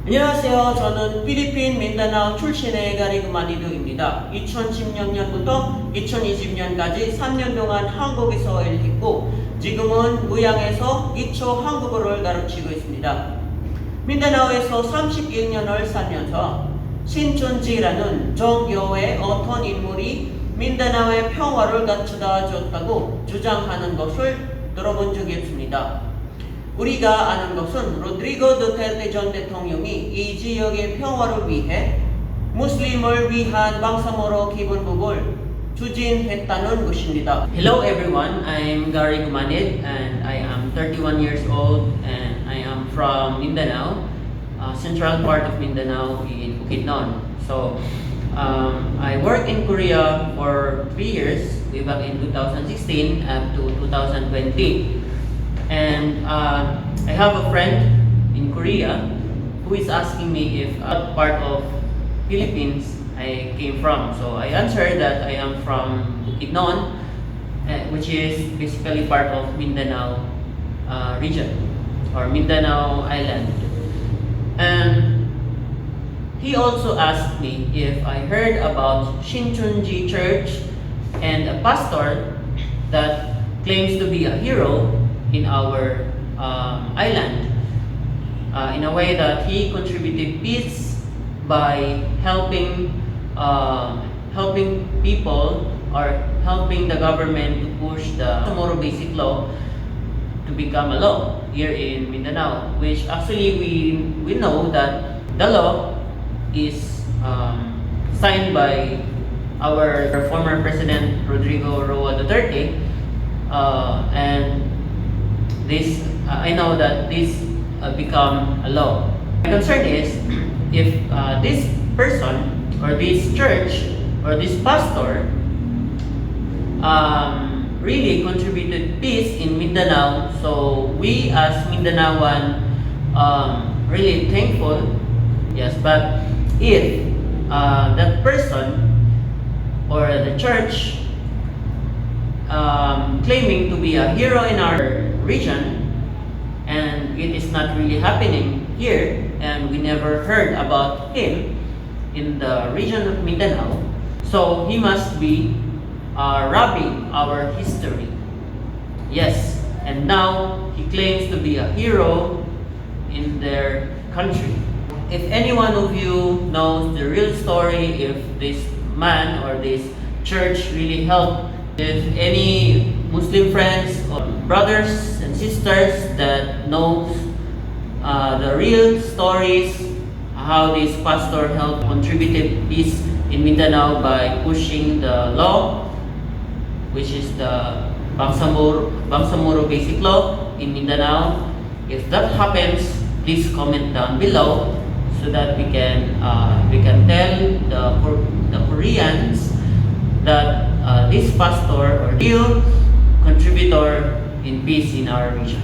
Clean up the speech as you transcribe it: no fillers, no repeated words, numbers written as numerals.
안녕하세요. 저는 필리핀 민다나오 출신의 가리그마니도입니다. 2016년부터 2020년까지 3년 동안 한국에서 일했고 지금은 무양에서 기초 한국어를 가르치고 있습니다. 민다나오에서 31년을 살면서 신춘지라는 정교회 어떤 인물이 민다나오의 평화를 갖추다 줬다고 주장하는 것을 들어본 적이 있습니다. 우리가 아는 것은 로드리고 두테르테 전 대통령이 이 지역의 평화를 위해 무슬림을 위한 방사모로 기본법을 추진했다는 것입니다. Hello everyone, I'm Gary Gumanid and I am 31 years old and I am from Mindanao, central part of Mindanao in Bukidnon. So I worked in Korea for 3 years, way back in 2016 up to 2020. And I have a friend in Korea who is asking me if what part of Philippines I came from. So I answered that I am from Bukidnon, which is basically part of Mindanao region or Mindanao Island. And he also asked me if I heard about Shinchunji Church and a pastor that claims to be a hero in our island, in a way that he contributed peace by helping people or helping the government to push the Chamorro Basic Law to become a law here in Mindanao, which actually we know that the law is signed by our former President Rodrigo Roa Duterte, and this I know that this become a law. My concern is if this person or this church or this pastor really contributed peace in Mindanao, so we as Mindanaoan really thankful. Yes, but if that person or the church claiming to be a hero in our region, and it is not really happening here, and we never heard about him in the region of Mindanao, so he must be robbing our history. Yes, and now he claims to be a hero in their country. If any one of you knows the real story, if this man or this church really helped, if any Muslim friends or brothers and sisters that knows the real stories, how this pastor helped contributed peace in Mindanao by pushing the law, which is the Bangsamoro Basic Law in Mindanao. If that happens, please comment down below so that we can tell the Koreans that this pastor or real contributor in peace in our region.